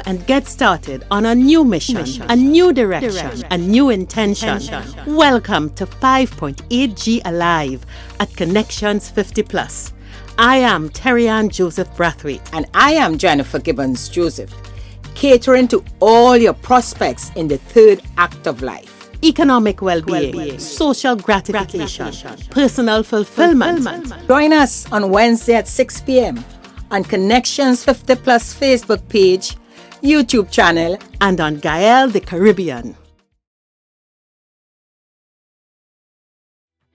and get started on a new mission, a new direction, a new intention. Welcome to 5.8G Alive at Connections 50 Plus. I am Terri-Ann Joseph Brathwaite. And I am Jennifer Gibbons Joseph, catering to all your prospects in the third act of life. Economic well-being, social gratification, personal fulfillment. Join us on Wednesday at 6 p.m. on Connections 50 Plus Facebook page, YouTube channel, and on Gael the Caribbean.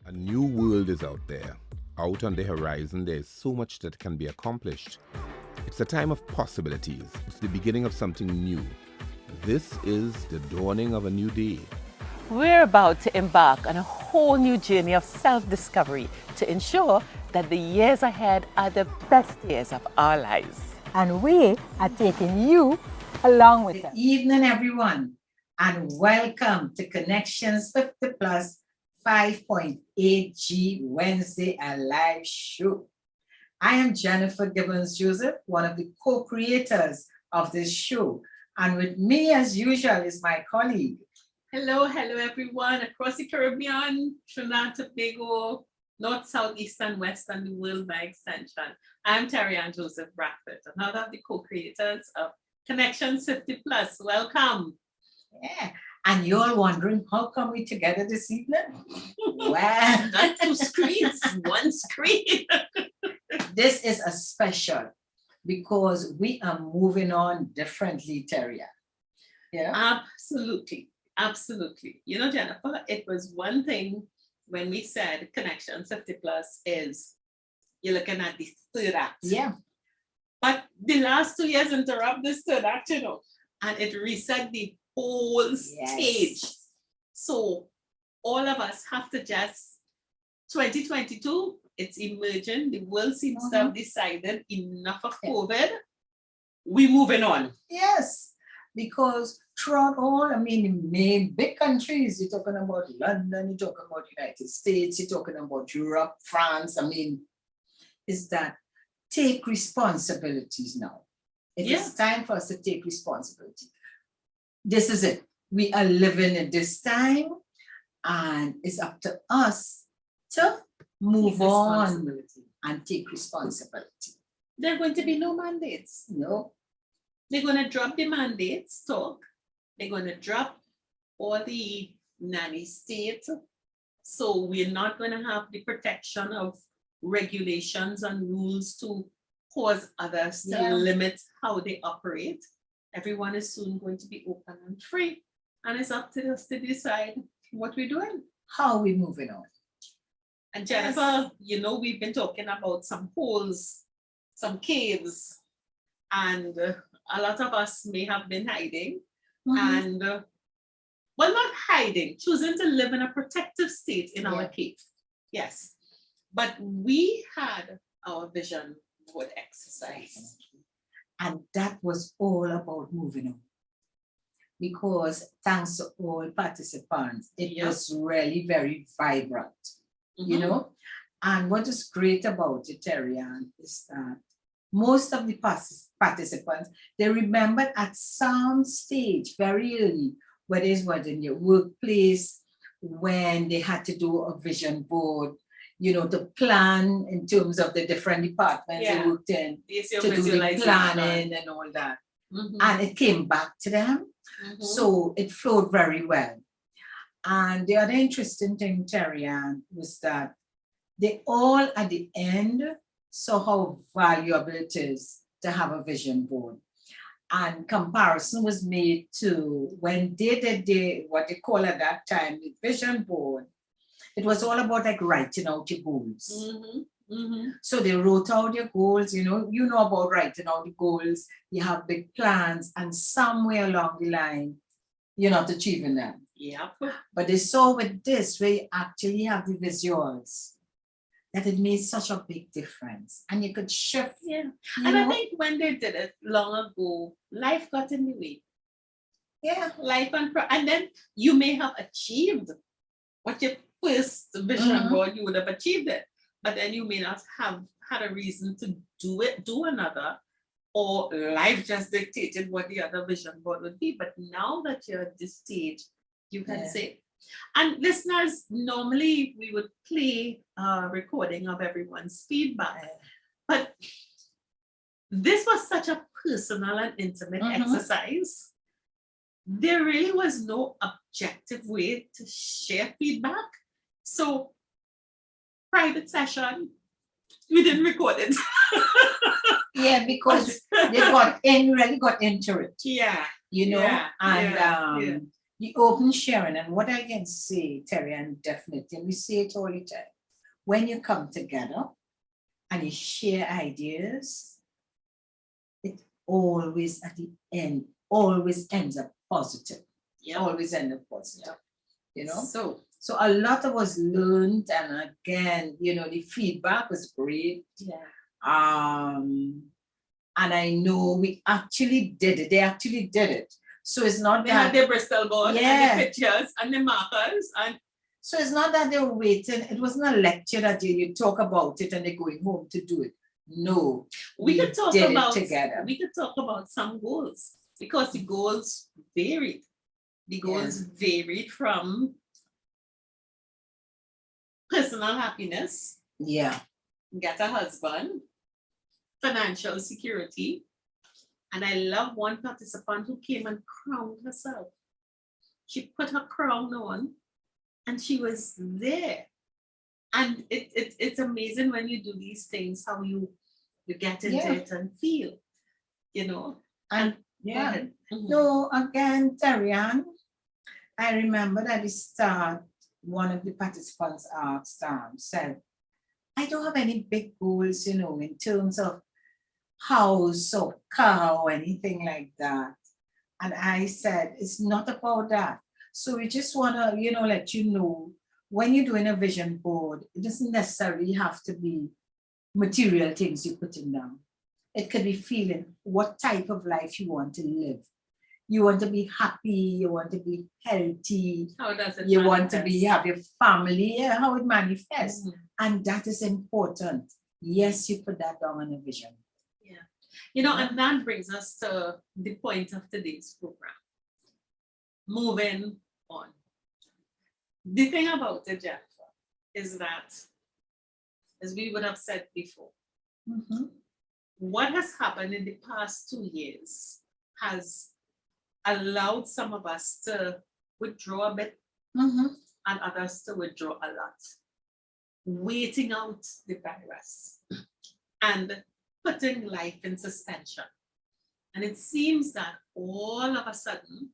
A new world is out there. Out on the horizon, there is so much that can be accomplished. It's a time of possibilities. It's the beginning of something new. This is the dawning of a new day. We're about to embark on a whole new journey of self-discovery to ensure that the years ahead are the best years of our lives. and we are taking you along with us. Good evening, everyone, and welcome to Connections 50 Plus 5.8G Wednesday Alive Show. I am Jennifer Gibbons Joseph, one of the co-creators of this show, and with me, as usual, is my colleague. Hello everyone across the Caribbean, Trinidad, Tobago, North, South, East, and West, and the world by extension. I'm Terri-Ann Joseph Brathwaite, another of the co-creators of Connections 50 Plus. Welcome. Yeah, and you're wondering, how come we together this evening? Well, Not two screens, one screen. this is a special because we are moving on differently, Terri-Ann. Yeah. Absolutely. You know, Jennifer, it was one thing when we said Connections 50 Plus is you're looking at the third act. Yeah. But the last 2 years interrupt this third act, you know, and it reset the whole stage. So all of us have to just 2022, it's emerging. The world seems to have decided enough of COVID. We're moving on. Yes, because throughout all, I mean, the main big countries, you're talking about London, you're talking about United States, you're talking about Europe, France, I mean, is that take responsibilities now. It is time for us to take responsibility. This is it. We are living in this time, and it's up to us to move on and take responsibility. There are going to be no mandates. No. They're going to drop the mandates talk. They're going to drop all the nanny states. So we're not going to have the protection of regulations and rules to cause others to limit how they operate. Everyone is soon going to be open and free. And it's up to us to decide what we're doing. How are we moving on? And Jennifer, you know, we've been talking about some holes, some caves, and a lot of us may have been hiding and, well, not hiding, choosing to live in a protective state in our cave. Yes. But we had our vision board exercise. And that was all about moving on. Because thanks to all participants, it was really very vibrant, you know? And what is great about it, Terri-Ann, is that most of the participants, they remembered at some stage very early, whether it's in your workplace, when they had to do a vision board, you know, to plan in terms of the different departments they worked in, to do the planning and all that. And it came back to them. So it flowed very well. And the other interesting thing, Terri-Ann, was that they all at the end saw how valuable it is to have a vision board. And comparison was made to when they did what they call at that time the vision board. It was all about like writing out your goals. So they wrote out your goals, you know about writing out the goals, you have big plans, and somewhere along the line, you're not achieving them. But they saw with this, where you actually have the visuals, that it made such a big difference. And you could shift. And I think when they did it long ago, life got in the way. Life and then you may have achieved what your first vision board, you would have achieved it. But then you may not have had a reason to do another or life just dictated what the other vision board would be. But now that you're at this stage, you can say, and listeners, normally we would play a recording of everyone's feedback, but this was such a personal and intimate exercise. There really was no objective way to share feedback. So, private session, we didn't record it. Yeah, because they really got into it. Yeah. You know, Yeah, and the open sharing, and what I can say, Terri-Ann, definitely, and we say it all the time, when you come together and you share ideas, it always at the end, always ends up positive. Yeah. Always end up positive. You know? So a lot of us learned, and again, you know, the feedback was great. yeah. And I know we actually did it. They actually did it. So it's not They that had their Bristol board and the pictures and the markers, and so it's not that they were waiting. It wasn't a lecture that you talk about it and they're going home to do it. No, we could talk did about it together. We could talk about some goals, because the goals varied. The goals varied from personal happiness, get a husband, financial security. And I love one participant who came and crowned herself. She put her crown on and she was there. And it's amazing when you do these things, how you get into it and feel, you know. And no, again, Terri-Ann, I remember at the start, one of the participants asked, said, I don't have any big goals, you know, in terms of house or car or anything like that. And I said, it's not about that. So we just want to, you know, let you know, when you're doing a vision board, it doesn't necessarily have to be material things you're putting down. It could be feeling what type of life you want to live. You want to be happy, you want to be healthy, How does it you manifest? want to be have your family, how it manifests. And that is important. Yes, you put that down on a vision. Yeah. You know, and that brings us to the point of today's program. Moving on. The thing about it, Jennifer, is that, as we would have said before, what has happened in the past 2 years has allowed some of us to withdraw a bit and others to withdraw a lot, waiting out the virus and putting life in suspension. And it seems that all of a sudden,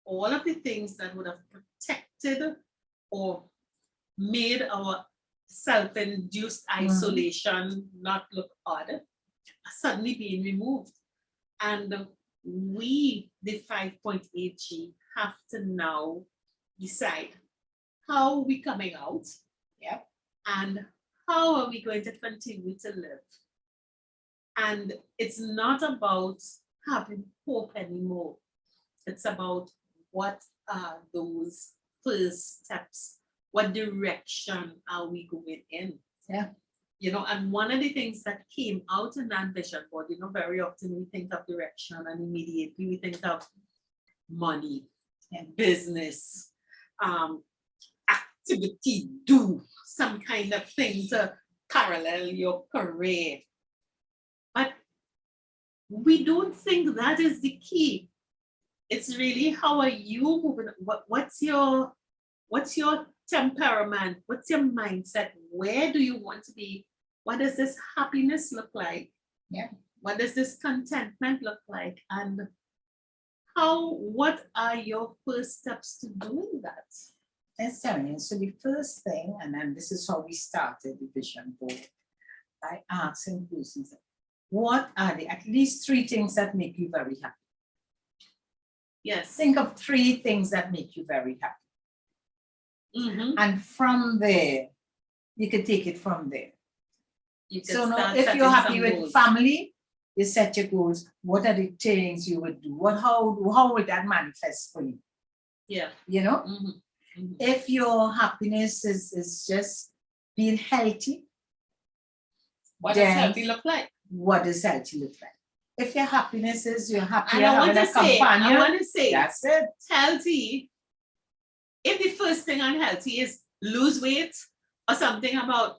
all of the things that would have protected or made our self-induced isolation not look odd are suddenly being removed. And we, the 5.8G, have to now decide how are we coming out, and how are we going to continue to live. And it's not about having hope anymore. It's about what are those first steps? What direction are we going in? You know, and one of the things that came out in that vision board, you know, very often we think of direction and immediately we think of money and business, activity, do some kind of thing to parallel your career. But we don't think that is the key. It's really, how are you moving? What's your temperament? What's your mindset? Where do you want to be? What does this happiness look like? What does this contentment look like? And what are your first steps to doing that? Yes, Terri-Ann. So the first thing, and then this is how we started the vision board, by asking persons, what are the at least 3 things that make you very happy? Yes. Think of 3 things that make you very happy. And from there, you can take it from there. So now, if you're happy with family, you set your goals. What are the things you would do? How would that manifest for you? You know? If your happiness is just being healthy, what does healthy look like? What does healthy look like? if your happiness is you're happy, And you're I want having to a say, companion, that's it. healthy, if the first thing on healthy is lose weight or something about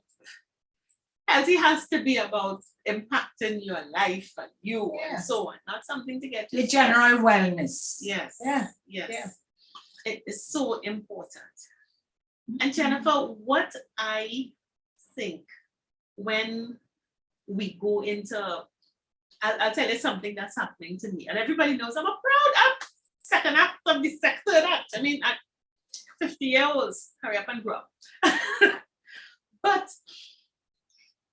healthy has to be about impacting your life and you Yeah. and so on, not something to get you Your stressed. general wellness. Yes. Yeah. Yes. Yeah. It is so important. And Jennifer, what I think when we go into, I'll tell you something that's happening to me, and everybody knows I'm a proud second act of the third act. I mean, at 50 years old, hurry up and grow up. But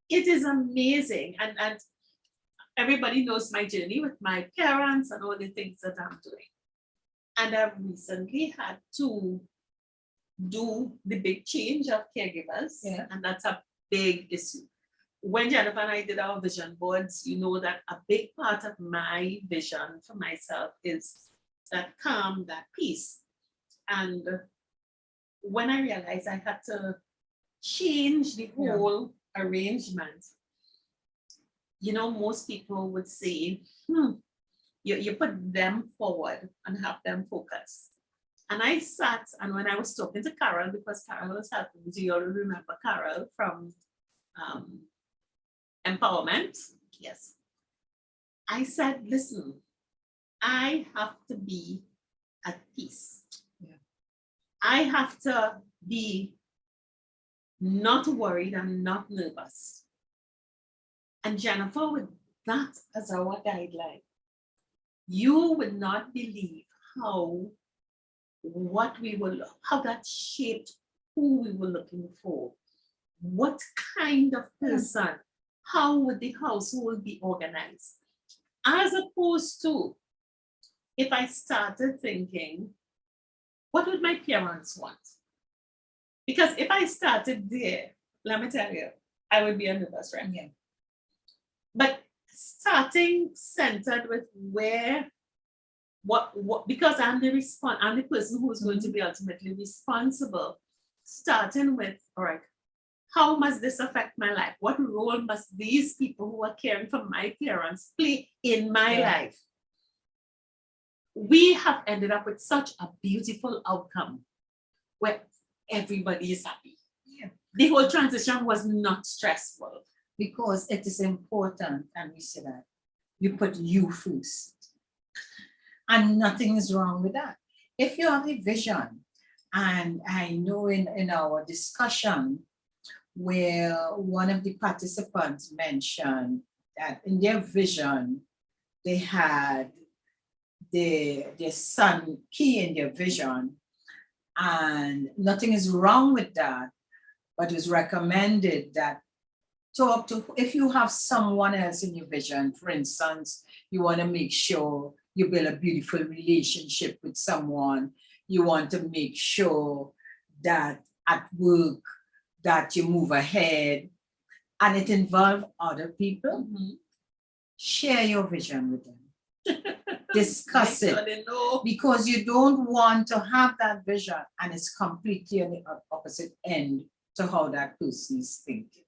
it is amazing, and everybody knows my journey with my parents and all the things that I'm doing. And I've recently had to do the big change of caregivers, and that's a big issue. When Jennifer and I did our vision boards, you know that a big part of my vision for myself is that calm, that peace. And when I realized I had to change the whole arrangement, you know, most people would say, you put them forward and have them focus. And I sat, and when I was talking to Carol, because Carol was helping me, do you all remember Carol from Empowerment? Yes. I said, listen, I have to be at peace. I have to be not worried and not nervous. And Jennifer, with that as our guideline, you would not believe how that shaped who we were looking for. What kind of person, how would the household be organized? As opposed to, if I started thinking, what would my parents want? Because if I started there, let me tell you, I would be a nervous wreck. Yeah. But starting centered with because I'm the person who's going to be ultimately responsible, starting with, all right, how must this affect my life? What role must these people who are caring for my parents play in my life? We have ended up with such a beautiful outcome where everybody is happy. Yeah. The whole transition was not stressful. Because it is important, and we say that, you put you first. And nothing is wrong with that. If you have a vision, and I know in our discussion where one of the participants mentioned that in their vision, they had their son key in their vision, and nothing is wrong with that, but it's recommended that talk to, if you have someone else in your vision, for instance, you want to make sure you build a beautiful relationship with someone, you want to make sure that at work that you move ahead, and it involves other people, share your vision with them. Discuss it, because you don't want to have that vision and it's completely on the opposite end to how that person is thinking.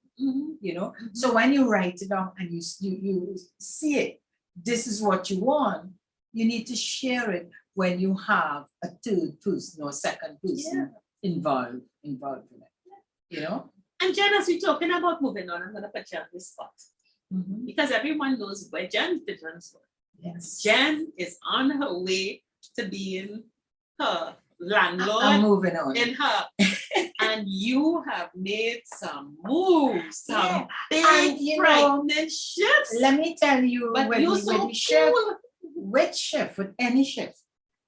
You know, so when you write it down and you see it, this is what you want, you need to share it when you have a third person or second person involved in it, you know. And Jen, as we're talking about moving on, I'm going to put you on this spot, because everyone knows where Jen's visions were. Yes. Jen is on her way to being her landlord. I'm moving on. In her. And you have made some moves, some big frightening shifts. Let me tell you, but when you're we so shift, cool. with shift, with any shift,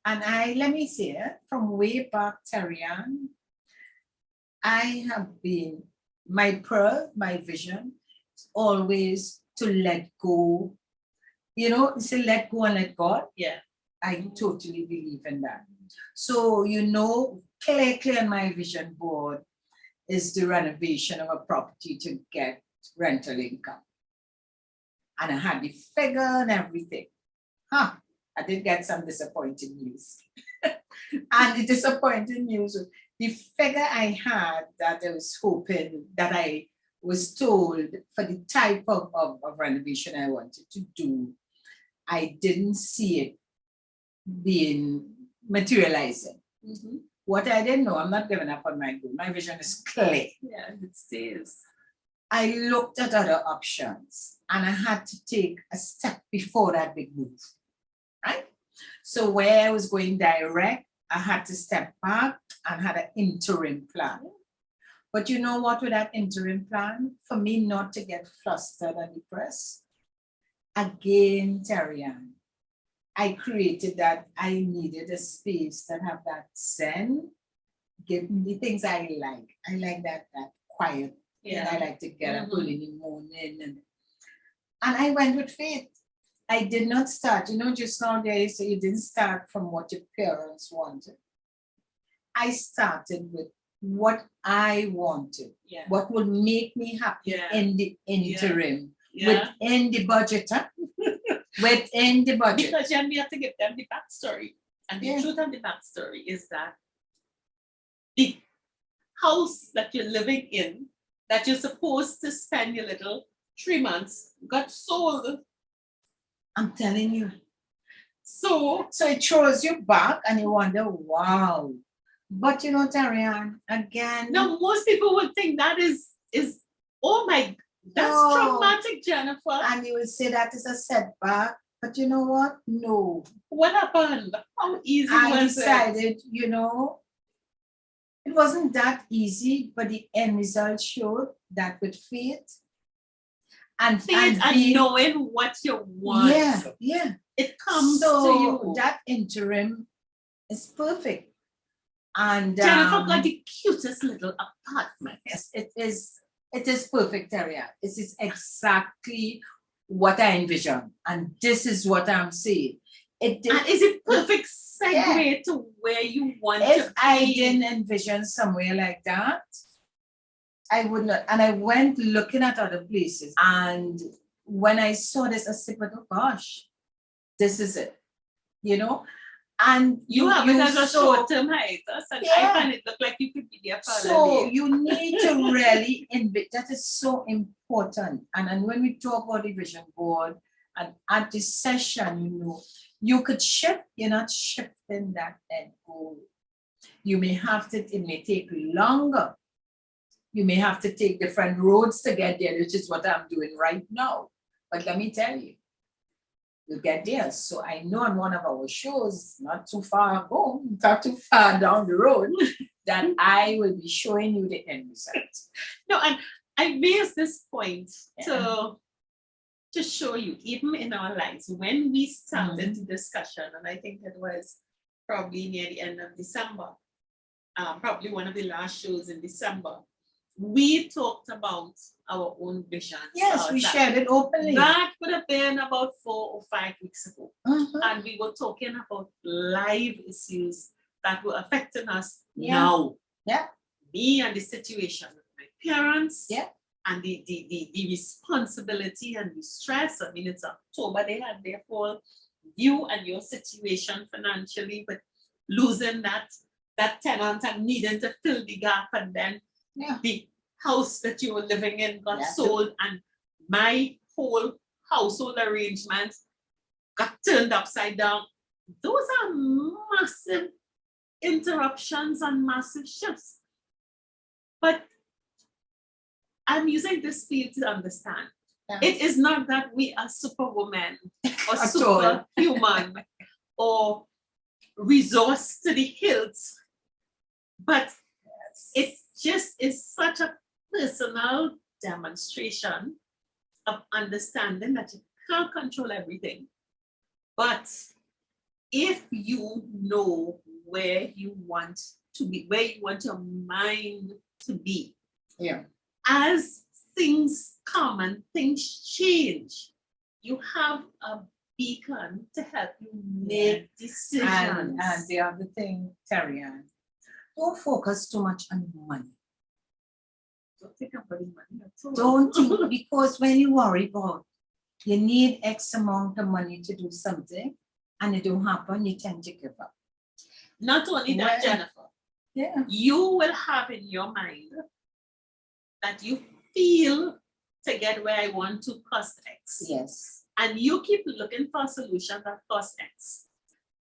and let me say it, from way back, Terri-Ann, I have been, my vision is always to let go. You know, say let go and let God. Yeah. I totally believe in that. So, you know, clear on my vision board is the renovation of a property to get rental income. And I had the figure and everything. I did get some disappointing news. And the disappointing news was the figure I had that I was hoping, that I was told for the type of renovation I wanted to do, I didn't see it being materializing. What I didn't know, I'm not giving up on my goal. My vision is clear. Yeah, it stays. I looked at other options and I had to take a step before that big move, right? So where I was going direct, I had to step back and had an interim plan. But you know what, with that interim plan, for me not to get flustered and depressed, again, Terri-Ann, I created that. I needed a space that have that zen, give me the things I like. I like that quiet. Yeah. I like to get up early in the morning. And I went with faith. I did not start, just now there you say you didn't start from what your parents wanted. I started with what I wanted, what would make me happy in the interim, within the budget, within the budget. Because then we have to give them the backstory. And the truth of the backstory is that the house that you're living in, that you're supposed to spend your little 3 months, got sold. I'm telling you. So it throws you back and you wonder, wow. But Terri-Ann, again. now most people would think that is oh my, that's traumatic, Jennifer. And you will say that is a setback. But you know what? No. What happened? How easy I was decided, it wasn't that easy, but the end result showed that with faith and knowing what you want. Yeah. It comes to you. That interim is perfect. And Jennifer got the cutest little apartment. Yes, it is perfect, Terri-Ann. It is exactly what I envisioned. And this is what I'm saying. And is it perfect segue to where you want to be? If I didn't envision somewhere like that, I would not. And I went looking at other places. And when I saw this, I said, oh gosh, this is it. And you have it as a short-term hiatus, and I find it look like you could be there for so you need to really that is so important. And when we talk about the vision board and at this session, you could shift. You're not shifting that end goal. You may have to. It may take longer. You may have to take different roads to get there, which is what I'm doing right now. But let me tell you, you'll get there. So I know on one of our shows, not too far down the road, that I will be showing you the end result. No, and I raised this point to show you, even in our lives, when we started the discussion, and I think it was probably near the end of December, probably one of the last shows in December, we talked about our own visions. Yes, we shared it openly. That would have been about 4 or 5 weeks ago. And we were talking about live issues that were affecting us now. Yeah. Me and the situation with my parents. Yeah. And the responsibility and the stress. I mean, it's October, they had their whole you and your situation financially, but losing that tenant and needing to fill the gap, and then the house that you were living in got sold, and my whole household arrangements got turned upside down. Those are massive interruptions and massive shifts. But I'm using this field to understand. It is not that we are superwoman or superhuman or resource to the hills, but it just is such a personal demonstration of understanding that you can't control everything. But if you know where you want to be, where you want your mind to be, as things come and things change, you have a beacon to help you make decisions. And the other thing, Terri-Ann, don't focus too much on money. Don't think about money at all. Don't think, because when you worry about you need X amount of money to do something and it don't happen, you tend to give up. Not only that, Jennifer, you will have in your mind that you feel to get where I want to cost X. Yes. and you keep looking for a solution that costs X.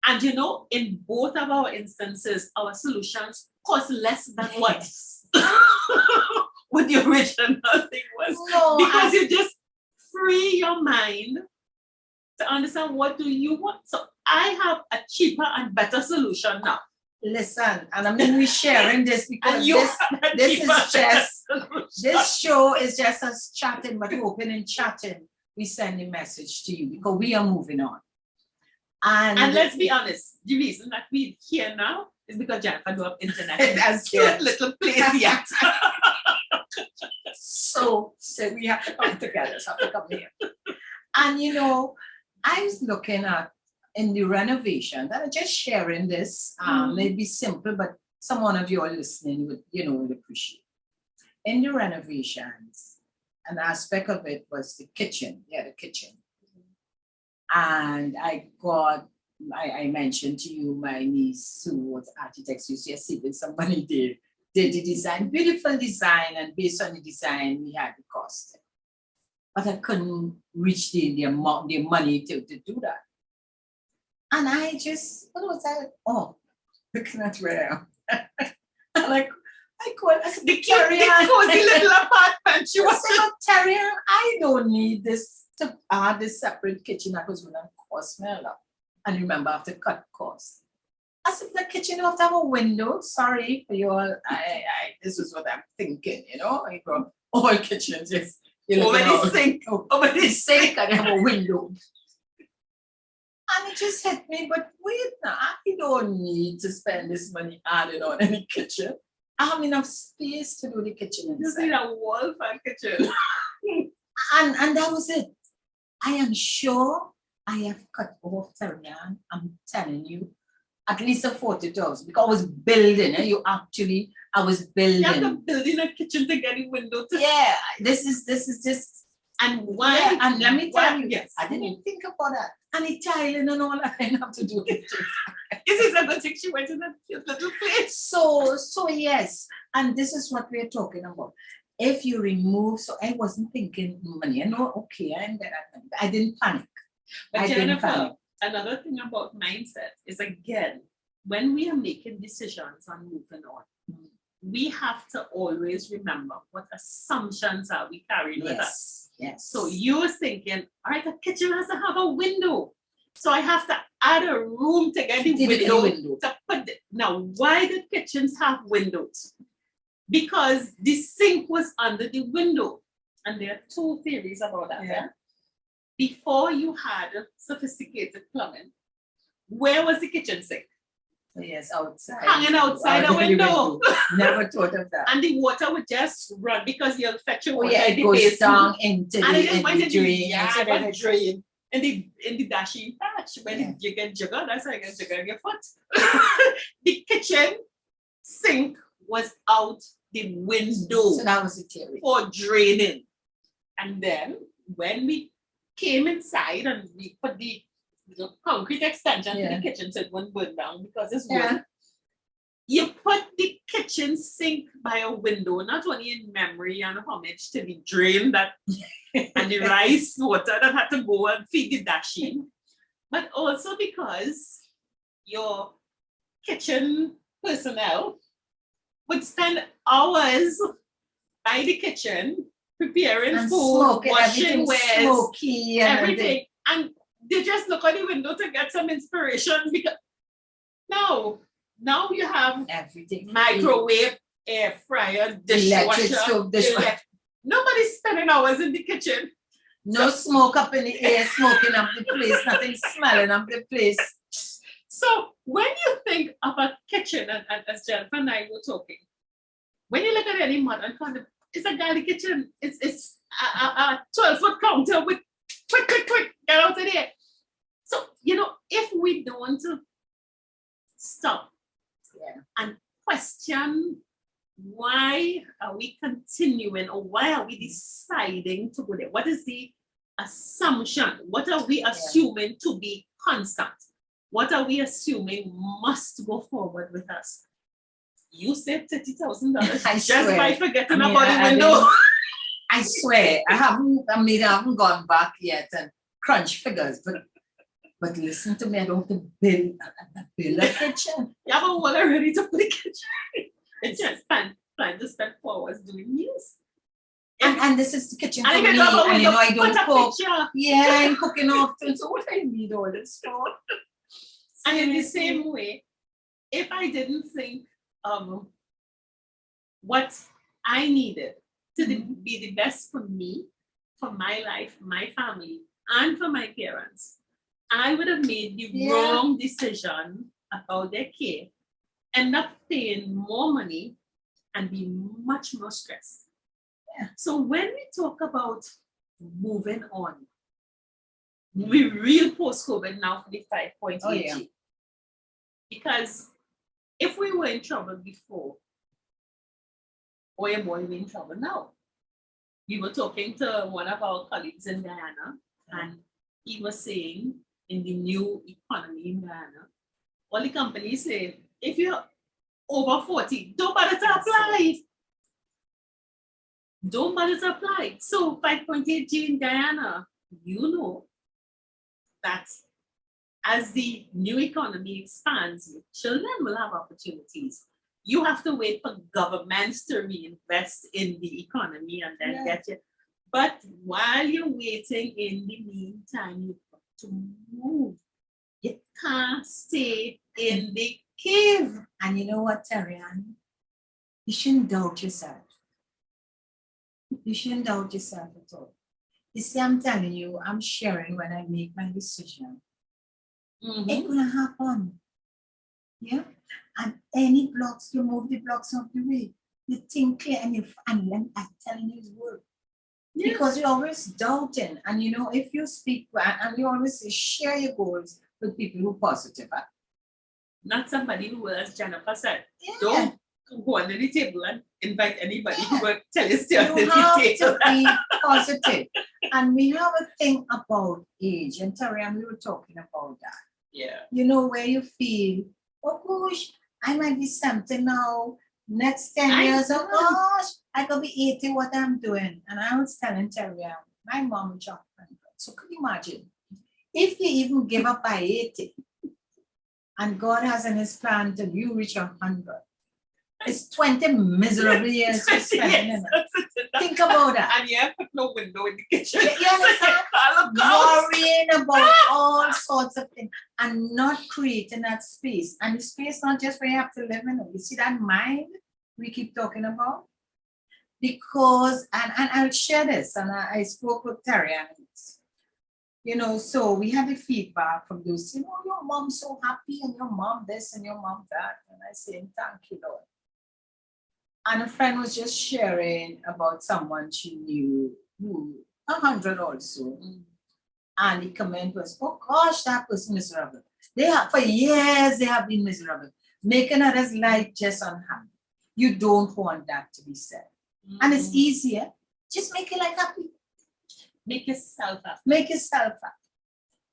And you know, in both of our instances, our solutions cost less than what what the original thing was. No, because you just free your mind to understand what do you want. So I have a cheaper and better solution now. listen, and I mean we're sharing this because And you this have a this cheaper, is better just solution. this show is just us chatting, but opening chatting, we send a message to you because we are moving on. And let's be honest, the reason that we're here now is because Jennifer don't have internet. That's Cute it. little place yet. So we have to come together, so have to come here. And you know, I was looking at in the renovation, that I'm just sharing this, maybe simple, but someone of you are listening would, would appreciate. In the renovations, an aspect of it was the kitchen, the kitchen. And I mentioned to you, my niece who was architect, so you see that somebody did the design, beautiful design, and based on the design, we had the cost. But I couldn't reach the amount, the money to do that. And I just, what was that? Oh, looking at where I am. And I called, I said, Terri-Ann, cozy little apartment. She was Terri-Ann, I don't need this to add this separate kitchen that was going to cost me a lot. And remember, I have to cut costs. I said, the kitchen you have to have a window. Sorry for you all. This is what I'm thinking, I go, all kitchens, yes. Over the sink. Over the sink, and have a window. And it just hit me, but wait now, I don't need to spend this money adding on any kitchen. I have enough space to do the kitchen You inside. need a wall for a kitchen. And that was it. I am sure I have cut off, Terri-Ann, I'm telling you, at least a 40,000 because I was building. I was building. You have to build in a kitchen to get a window to. Yeah, this is just. And why? Yeah, and let me tell you, yes. I didn't think about that. And the tiling and all that I have to do. This is a good thing she went in a cute little place. So yes, and this is what we're talking about. If you remove, so I wasn't thinking money. I know, okay, I get that money, but I didn't panic. But I didn't Jennifer, panic. another thing about mindset is, again, when we are making decisions on moving on, we have to always remember what assumptions are we carrying with us. Yes. So you're thinking, all right, the kitchen has to have a window. So I have to add a room to get the window. To put now, why did kitchens have windows? Because the sink was under the window. And there are two theories about that. Yeah. Before you had sophisticated plumbing, where was the kitchen sink? Yes, outside. Hanging outside a window. Never thought of that. And the water would just run because you'll fetch your Oh water yeah, in it the goes basement. down into And it the just went in the drain. yard and drain. In the dashing patch, when Yeah. you get jigger, that's how you get jigger in your foot. The kitchen sink was out the window So that was the theory. for draining. And then when we came inside and we put the little concrete extension to the kitchen so it wouldn't burn down because it's wood. You put the kitchen sink by a window, not only in memory and homage to the drain that and the rice water that had to go and feed the dashing, but also because your kitchen personnel would spend hours by the kitchen preparing And food, smoke, washing everything wares, smoky and everything. And they just look out the window to get some inspiration because now you have everything. microwave, air fryer, Electric dishwasher. stove, dishwasher. Nobody's spending hours in the kitchen. No smoke up in the air, smoking up the place, nothing smelling up the place. So when you think of a kitchen, and as Jennifer and I were talking, when you look at any modern concept, it's a galley kitchen. It's a 12-foot counter with quick, get out of there. So, if we don't stop and question why are we continuing or why are we deciding to go there? What is the assumption? What are we assuming to be constant? What are we assuming must go forward with us? You said $30,000 just swear. by forgetting I mean, about the window. I swear, I haven't gone back yet. And crunch figures, but listen to me, I don't have to build a kitchen. You have a wall already to put the kitchen. It's just plan to step forward doing news. And this is the kitchen for And me, if you have a and you know I window, don't put a cook. picture. Yeah, I'm cooking often, so what I need all this for? And in the same way, if I didn't think what I needed to be the best for me, for my life, my family, and for my parents, I would have made the wrong decision about their care, end up paying more money and be much more stressed. Yeah. So when we talk about moving on, we real post-COVID now for the 5.8G. Oh, yeah. Because if we were in trouble before, or you're more in trouble now. We were talking to one of our colleagues in Guyana, and he was saying in the new economy in Guyana, all the companies say, if you're over 40, don't bother to apply. Don't bother to apply. So 5.8G in Guyana, you know that as the new economy expands, children will have opportunities. You have to wait for governments to reinvest in the economy and then get it. But while you're waiting, in the meantime, you've got to move. You can't stay in the cave. And you know what, Terri-Ann? You shouldn't doubt yourself. You shouldn't doubt yourself at all. You see, I'm telling you, I'm sharing when I make my decision. It's gonna happen. Yeah. And any blocks, you move the blocks of the way. You think clear and I'm telling you it's work. Yeah. Because you're always doubting. And you know, if you speak and you always say, share your goals with people who are positive. Huh? Not somebody who, as Jennifer said, don't go under the table and invite anybody who will tell you stay under the table. To be positive. And we have a thing about age. And Terri-Ann, we were talking about that. Yeah. You know, where you feel, oh gosh, I might be 70 now. Next 10 years, oh gosh, I could be 80 what I'm doing. And I was telling Terri-Ann, my mom is 100. So could you imagine if you even give up by 80 and God has in his plan till you reach 100? It's 20 miserable years to spend. Think about that. And you have to put no window in the kitchen. Worrying about all sorts of things and not creating that space. And the space not just where you have to live in. You see that mind we keep talking about? Because, and I'll share this, and I spoke with Terri-Ann. You know, so we had the feedback from those, you know, your mom's so happy and your mom this and your mom that. And I said, thank you, Lord. And a friend was just sharing about someone she knew who 100 also. And the comment was, oh gosh, that was miserable. They have, for years, they have been miserable, making others' life just unhappy. You don't want that to be said. And it's easier. Just make your life happy. Make yourself happy. Make yourself happy.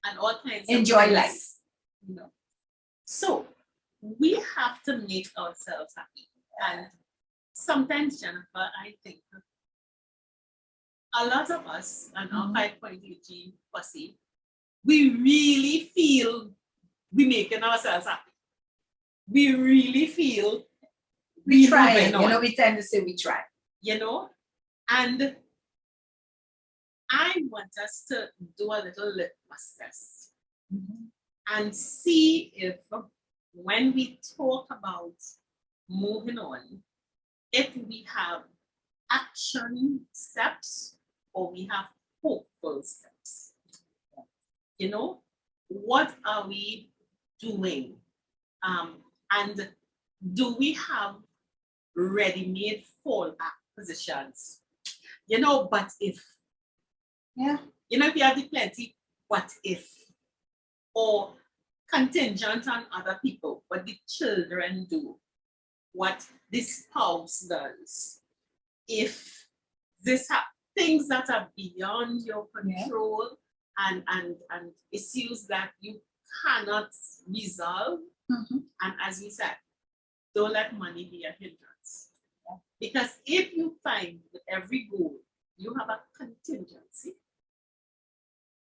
And all kinds of enjoy things, life. You know. So we have to make ourselves happy. And sometimes, Jennifer, I think a lot of us and our 5.8G posse, we really feel we're making ourselves happy. We really feel we try. You know, we tend to say we try. You know, and I want us to do a little litmus test and see if when we talk about moving on, if we have action steps or we have hopeful steps. You know, what are we doing? And do we have ready-made fallback positions? You know, but if. Yeah. You know, if you have the plenty, what if? Or contingent on other people, what the children do, what the spouse does. If this things that are beyond your control and issues that you cannot resolve. And as we said, don't let money be a hindrance. Because if you find with every goal, you have a contingency,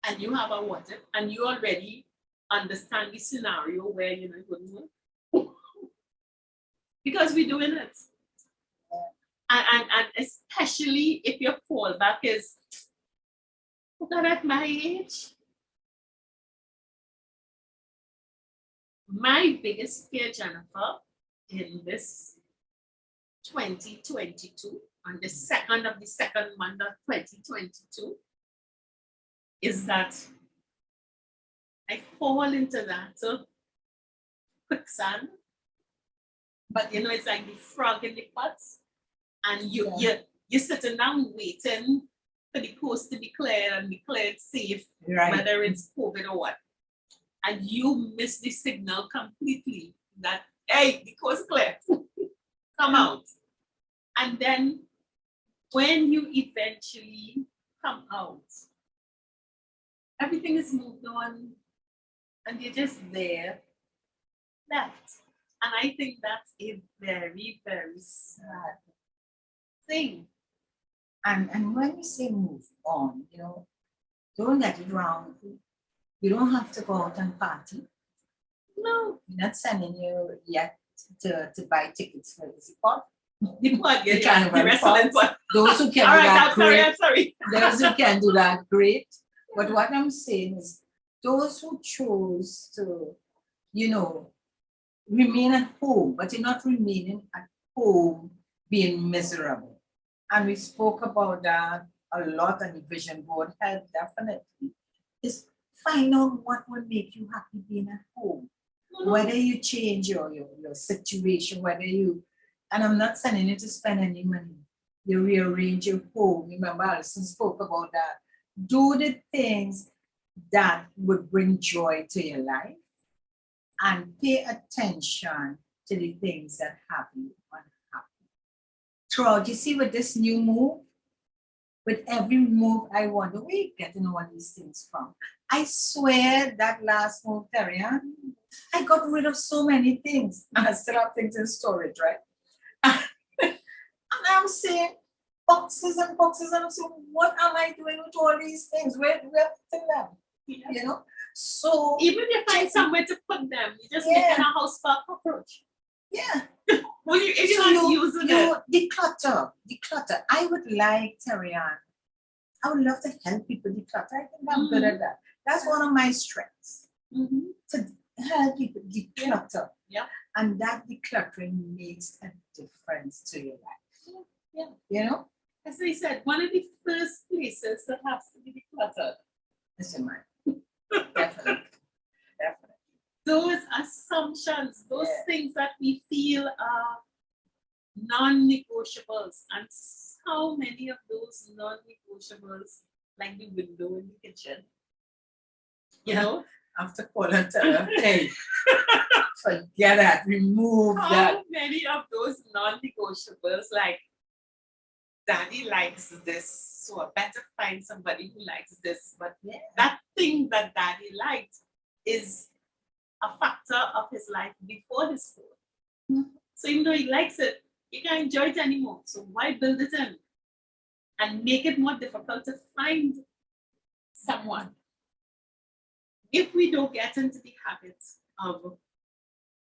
and you have a what if, and you already understand the scenario where you know it wouldn't work. Because we're doing it. And especially if your fallback is, look at my age. My biggest fear, Jennifer, in this 2022, on the second of the second month of 2022, is that I fall into that quicksand. But you know, it's like the frog in the pot, and you're sitting down waiting for the coast to be cleared and declared safe, Right. whether it's COVID or what. And you miss the signal completely that, hey, the coast clear, come out. And then when you eventually come out, everything is moved on and you're just there, left. And I think that's a very, very sad thing. And when we say move on, you know, don't get it wrong. You don't have to go out and party. No. We're not sending you yet to buy tickets for the pot. The pod, The yeah, carnival the resident pot. pod. Those who can All do right, that, I'm sorry, great. I'm sorry. Those who can do that, great. But what I'm saying is, those who chose to, you know, remain at home, but you're not remaining at home being miserable. And we spoke about that a lot on the vision board. Help definitely is find out what will make you happy being at home. Whether you change your situation, whether you, and I'm not sending you to spend any money. You rearrange your home. Remember, Alison spoke about that. Do the things that would bring joy to your life and pay attention to the things that have you unhappy. Throughout, you see, with this new move, with every move, I wonder where you getting all these things from. I swear that last move, Terri-Ann, I got rid of so many things, and I still have things in storage, right? And I'm saying boxes and boxes, and I'm saying, what am I doing with all these things? Where do we have to put them? Yeah. You know? So Even if you find somewhere to put them, you just make a house for a cockroach. yeah. Well, if So you're not using it. Declutter. I would like, Terri-Ann, I would love to help people declutter. I think I'm good at that. That's one of my strengths. To help people declutter. Yeah. And that decluttering makes a difference to your life. Yeah. You know? As I said, one of the first places that has to be decluttered. That's your mind. Definitely. Those assumptions, those things that we feel are non-negotiables, and so many of those non-negotiables, like the window in the kitchen, you know, After calling her, hey, forget that, remove that. how many of those non-negotiables, like daddy likes this, so I better find somebody who likes this, but that thing that daddy liked is a factor of his life before his fall. So even though he likes it, he can't enjoy it anymore. So why build it in and make it more difficult to find someone? If we don't get into the habit of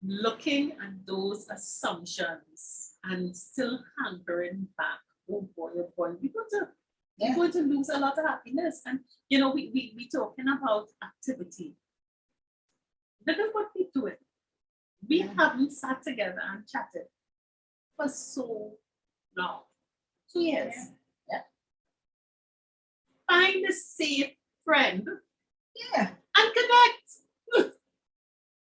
looking at those assumptions and still hankering back, oh boy, we're going to lose a lot of happiness. And you know, we talking about activity. Look at what we're doing. We haven't sat together and chatted for so long. 2 years. Yeah. Find a safe friend. Yeah. And connect.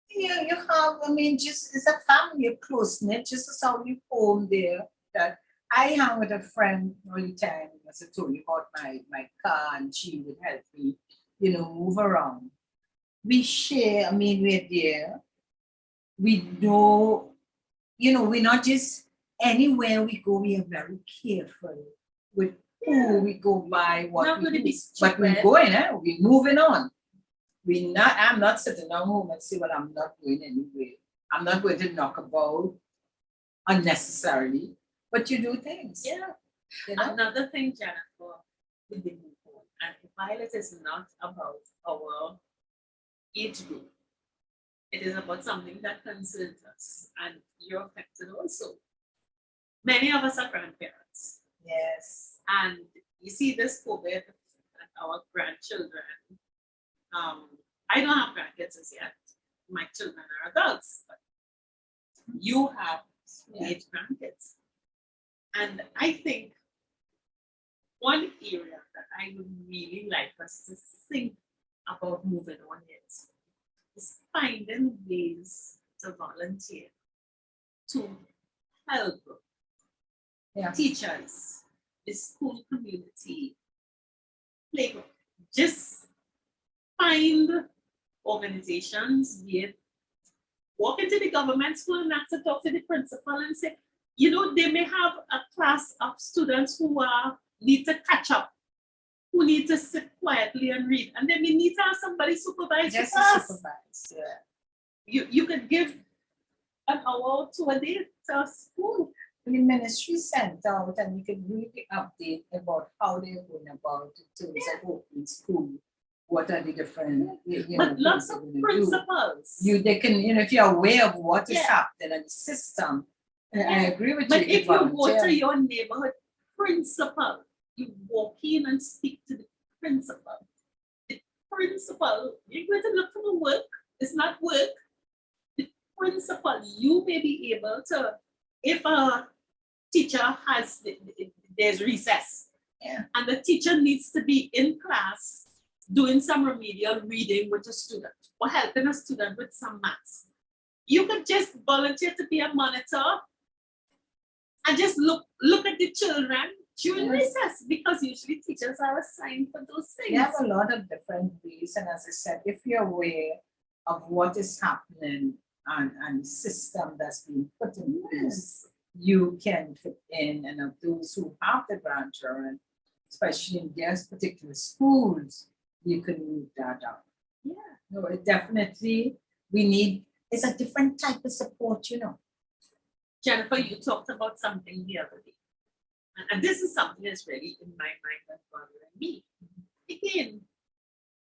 Yeah, you have, I mean, just it's a family, a close knit, just as how you home there. That I hang with a friend all the time, as I told you about my car, and she would help me, you know, move around. We share, I mean, we're there. We know, you know, we're not just anywhere we go, we are very careful with who we go by, what Not we gonna do. be But we're stupid. going, we're moving on. I'm not sitting at home and say, well, I'm not going anywhere. I'm not going to knock about unnecessarily, but you do things. Yeah. You know? Another thing, Jennifer, with the move on, and if while it is not about our age group, it is about something that concerns us, and you're affected also. Many of us are grandparents, Yes. and you see this COVID and our grandchildren. I don't have grandkids as yet. My children are adults, but you have age grandkids. And I think one area that I would really like us to think about moving on is finding ways to volunteer, to help Yeah. teachers, the school community, playground. Just find organizations, be it walk into the government school and ask to talk to the principal and say, you know, they may have a class of students who need to catch up, who need to sit quietly and read, and then we need to have somebody supervise the Just class. to supervise. Yeah. You could give an hour or two a day to a school. The ministry sent out, and you can read the update about how they're going about in terms of opening school. What are the different, But lots things of they're gonna do. principals. They can, if you're aware of what is Yeah. happening in the system, I agree with But you. if you go to volunteer. your neighborhood principal, you walk in and speak to the principal. The principal, you're going to look for the work. It's not work. The principal, you may be able to, if a teacher has, there's recess. Yeah. And the teacher needs to be in class doing some remedial reading with a student or helping a student with some maths. You could just volunteer to be a monitor and just look at the children during recess, because usually teachers are assigned for those things. You have a lot of different ways, and as I said, if you're aware of what is happening and the system that's being put in place, you can fit in, and of those who have the grandchildren, especially in their particular schools, you can move that up. Yeah. No, it definitely, it's a different type of support, Jennifer, you talked about something the other day. And this is something that's really in my mind that's bothering me. Again,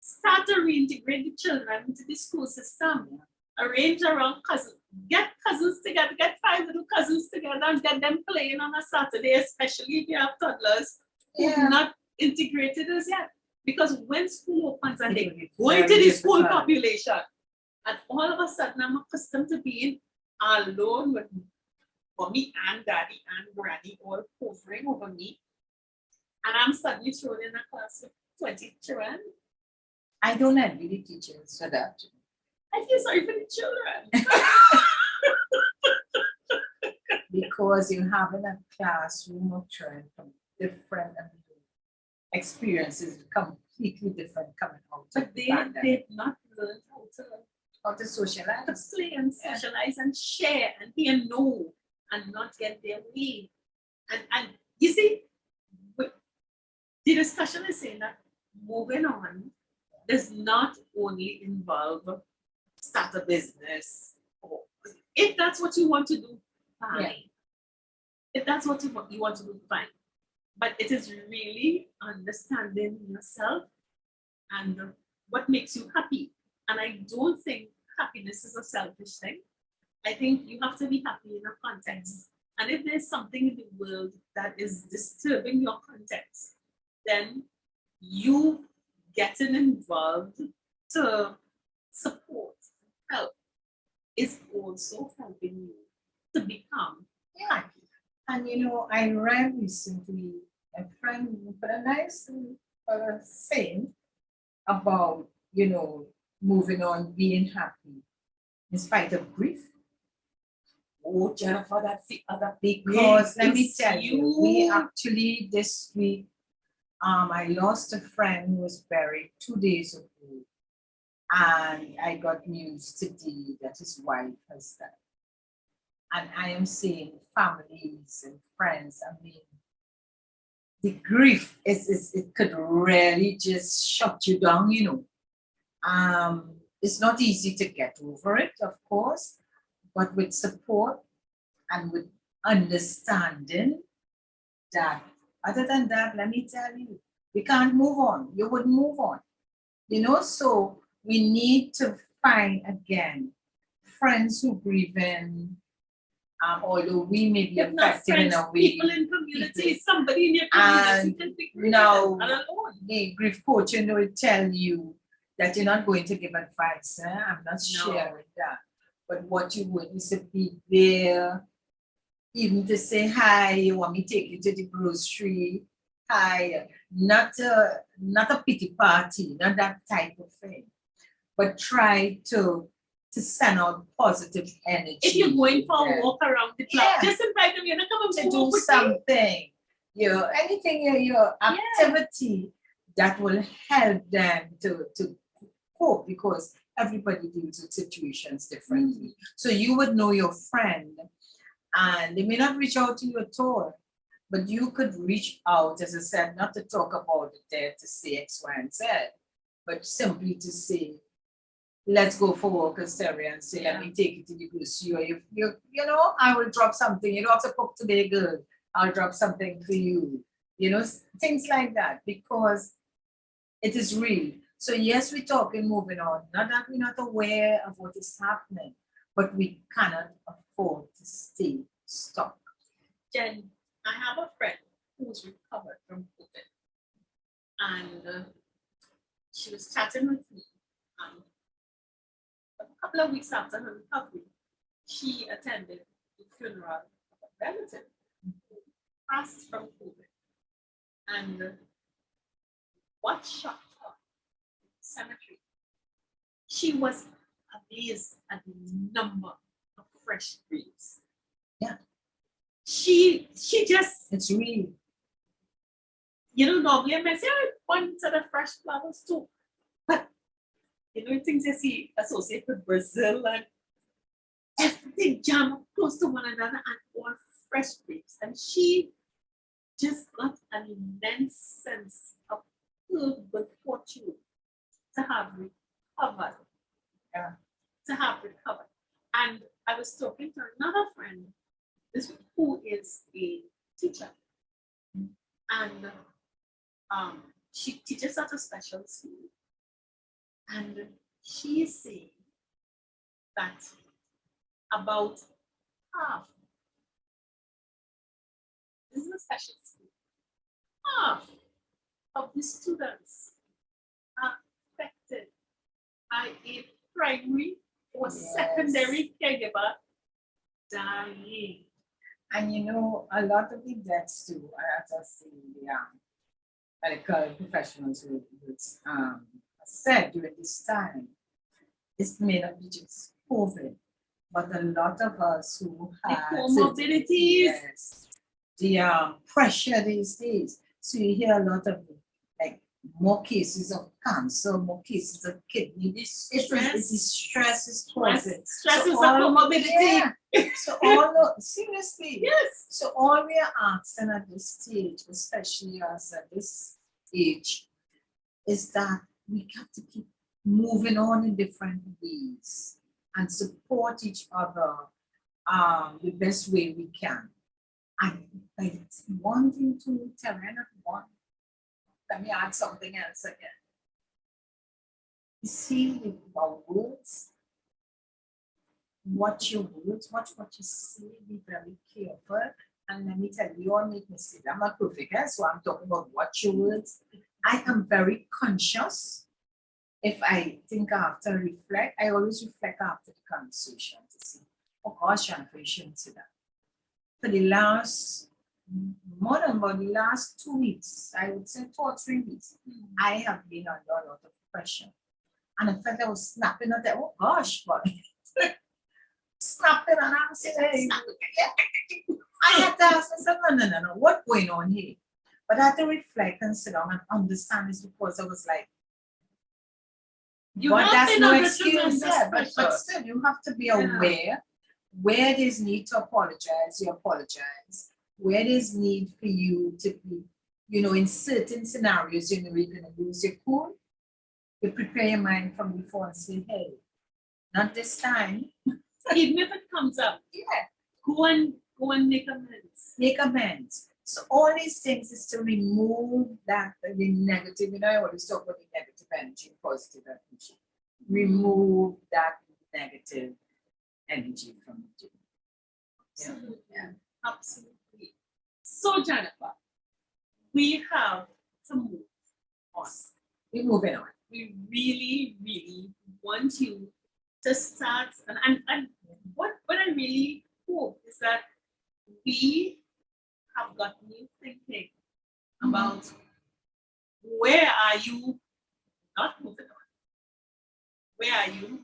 start to reintegrate the children into the school system. Arrange around cousins, get cousins together, get 5 little cousins together and get them playing on a Saturday, especially if you have toddlers who are not integrated as yet. Because when school opens and they go into the school population, and all of a sudden I'm accustomed to being alone with mommy and daddy and granny all hovering over me, and I'm suddenly thrown in a class with 20 children. I don't envy the teachers for that. I feel sorry for the children. Because you have in a classroom of children from different experiences, completely different coming out. But they've not learned how to socialize. to play and socialize and share and hear no and not get their way. And you see, the discussion is saying that moving on does not only involve start a business. If that's what you want to do, fine. Yeah. If that's what you want to do, fine. But it is really understanding yourself and what makes you happy. And I don't think happiness is a selfish thing. I think you have to be happy in a context. And if there's something in the world that is disturbing your context, then you getting involved to support, help, is also helping you to become happy. And I read recently a friend put a nice saying about, moving on, being happy in spite of grief. Oh, Jennifer, that's the other big Because let me tell you, we actually this week, I lost a friend who was buried 2 days ago. And I got news today that his wife has died. And I am seeing families and friends. I mean, the grief it could really just shut you down, It's not easy to get over it, of course, but with support and with understanding that, other than that, let me tell you, We can't move on. You wouldn't move on. So we need to find again friends who breathe in, although we may be If not affected in friends, a way. people in community, somebody in your community And can be grieving now, and alone. the grief coach will tell you that you're not going to give advice. I'm not sharing that. But what you would is to be there, even to say hi, you want me to take you to the grocery, hi, not a pity party, not that type of thing, but try to send out positive energy. If you're going for a walk around the block, just invite them, come and to walk do with me. something, your activity that will help them to cope, because everybody deals with situations differently. So you would know your friend, and they may not reach out to you at all, but you could reach out, as I said, not to talk about it there, to say X, Y, and Z, but simply to say, let's go for a walk, as Terri-Ann say, let me take you to the grocery. Or if I will drop something. You don't have to cook today, girl. I'll drop something for you. Things like that, because it is real. So yes, we're talking moving on. Not that we're not aware of what is happening, but we cannot afford to stay stuck. Jen, I have a friend who's recovered from COVID, and she was chatting with me. A couple of weeks after her recovery, she attended the funeral of a relative who passed from COVID. And what shocked her in the cemetery, she was amazed at the number of fresh graves. Yeah. She just, It's real. normally I might say, one set of fresh flowers too. But things you see associated with Brazil and everything jammed close to one another and all fresh grapes. And she just got an immense sense of good fortune to have recovered. Yeah. To have recovered. And I was talking to another friend who is a teacher. And she teaches at a special school. And she is saying that about half, this is a special school, half of the students are affected by a primary or secondary caregiver dying. And a lot of the deaths too, as I see the medical professionals who said during this time, it may not be just COVID, but a lot of us who have comorbidities, the pressure these days. So you hear a lot of more cases of cancer, more cases of kidney. Stress is causing. Stress is a comorbidity. Yeah. So seriously. Yes. So all we are asking at this stage, especially us at this age, is that we have to keep moving on in different ways and support each other the best way we can. And one thing to Terri-Ann, let me add something else again. You see, with our words, watch your words, watch what you say, be very careful. And let me tell you, you all make mistakes. I'm not perfect, so I'm talking about watch your words. I am very conscious. If I think after reflect, I always reflect after the conversation to see, oh gosh, Jennifer, you shouldn't say that. For the last, more than about the last 2 weeks, I would say 2 or 3 weeks, I have been under a lot of pressure. And in fact, I was snapping at that, oh gosh, but snapping, and I'm saying, hey, I had to ask myself, no, what's going on here? But I had to reflect and sit down and understand this, because I was like, but that's no excuse there. But still, you have to be aware where there's need to apologize, you apologize. Where there's need for you to be, in certain scenarios, you're going to lose your cool. You prepare your mind from before and say, hey, not this time. Even if it comes up, go and make amends. Make amends. So all these things is to remove that, the negative, I always talk about the negative energy and positive energy. Remove that negative energy from you. Absolutely. Absolutely. So, Jennifer, we have to move on. We're moving on. We really, really want you to start. And what I really hope is that we have gotten you thinking about where are you not moving on? Where are you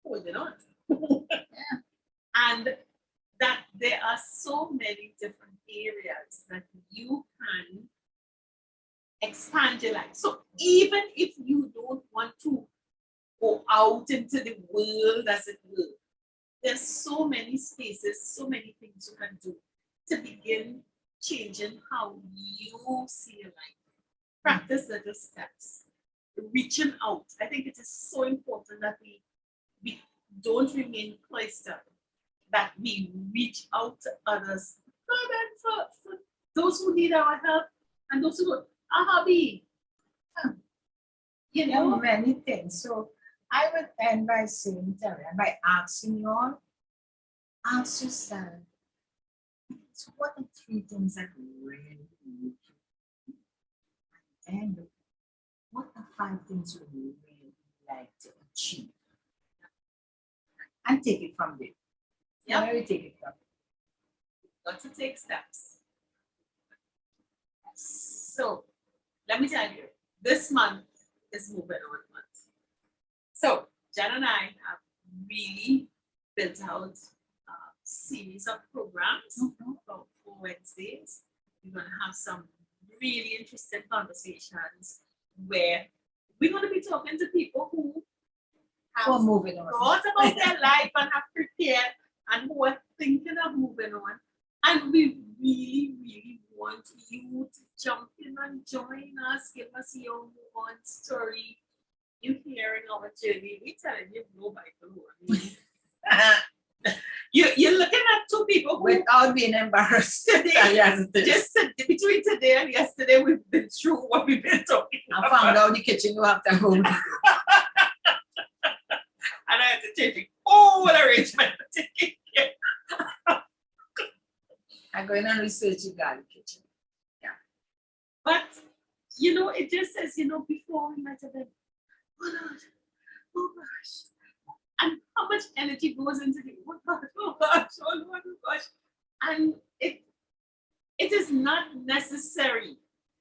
holding on? And that there are so many different areas that you can expand your life. So even if you don't want to go out into the world, as it were, there's so many spaces, so many things you can do to begin changing how you see your life. Practice little steps, reaching out. I think it is so important that we don't remain cloistered, that we reach out to others, for those who need our help and those who don't. A hobby, Many things. So I would end by saying, Terri-Ann, by asking you all, ask yourself, so what are 3 things that really make you? And then what are 5 things you really like to achieve? And take it from there. Yeah. Where we take it from? got to take steps. So let me tell you, this month is moving on month. So Jen and I have really built out a series of programs for Wednesdays. We're going to have some really interesting conversations where we're going to be talking to people who have moving on. thought about their life and have prepared and who are thinking of moving on. And we really, really want you to jump in and join us. Give us your move on story. You hearing our journey. We telling you blow by blow. You're looking at two people who, without being embarrassed. just between today and yesterday, we've been through what we've been talking about. I found out the kitchen you have to hold. And I had to change the whole arrangement to take care. I'm going to research the garlic kitchen. Yeah. But, it just says, before we might have been, oh Lord, oh gosh. And how much energy goes into the, oh God, oh gosh, oh Lord, oh gosh. And it is not necessary.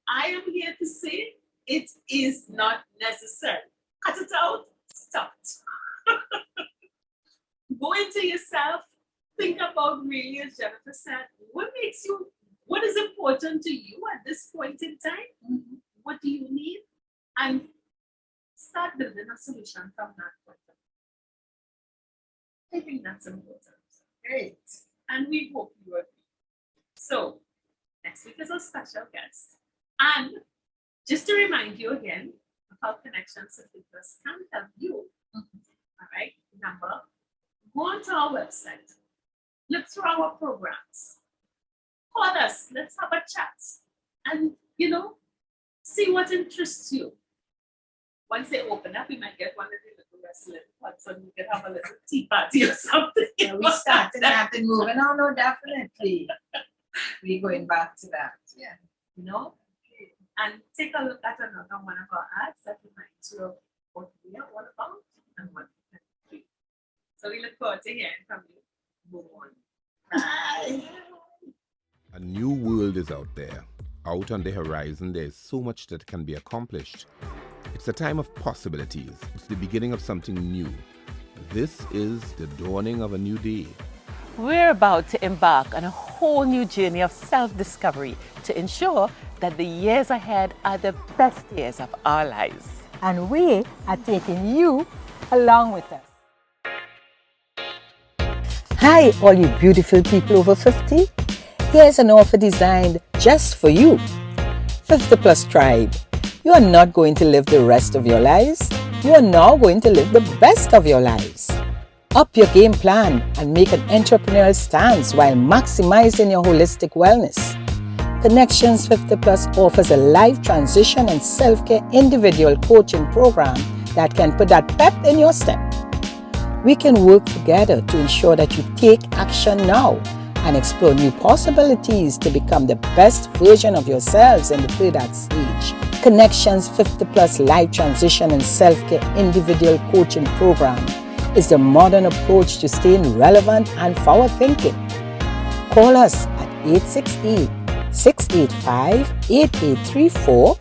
I am here to say it is not necessary. Cut it out, stop it. Go into yourself, think about really, as Jennifer said, what is important to you at this point in time? Mm-hmm. What do you need? And start building a solution from that point of view. I think that's important. Great. And we hope you agree. So, next week is a special guest. And just to remind you again of how Connections with Us can help you. Mm-hmm. All right, remember, go onto our website, look through our programs, call us, let's have a chat, and see what interests you. Once they open up, we might get one of the little wrestling pots and we can have a little tea party or something. Yeah, we started after moving on, no, definitely. We're going back to that. Yeah. And take a look at another one of our ads that reminds you of what we are all about and what we can do. So we look forward to hearing from you. Move on. Bye. A new world is out there. Out on the horizon, there is so much that can be accomplished. It's a time of possibilities. It's the beginning of something new. This is the dawning of a new day. We're about to embark on a whole new journey of self-discovery to ensure that the years ahead are the best years of our lives. And we are taking you along with us. Hi, all you beautiful people over 50. Here's an offer designed just for you. 50 Plus Tribe. You are not going to live the rest of your lives. You are now going to live the best of your lives. Up your game plan and make an entrepreneurial stance while maximizing your holistic wellness. Connections 50 Plus offers a life transition and self-care individual coaching program that can put that pep in your step. We can work together to ensure that you take action now and explore new possibilities to become the best version of yourselves in the play-that stage. Connections 50 Plus Life Transition and Self-Care Individual Coaching Program is the modern approach to staying relevant and forward-thinking. Call us at 868-685-8834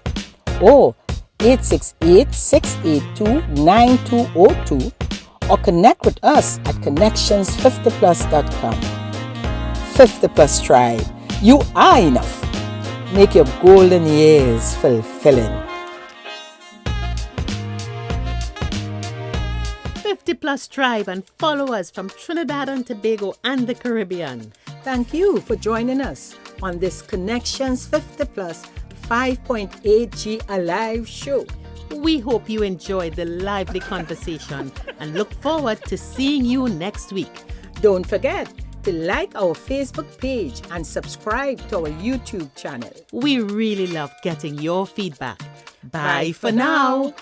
or 868-682-9202 or connect with us at connections50plus.com. 50 Plus Tribe, you are enough. Make your golden years fulfilling. 50 Plus Tribe, and follow us from Trinidad and Tobago and the Caribbean. Thank you for joining us on this Connections 50 Plus 5.8G Alive show. We hope you enjoyed the lively conversation and look forward to seeing you next week. Don't forget to like our Facebook page and subscribe to our YouTube channel. We really love getting your feedback. Bye for now.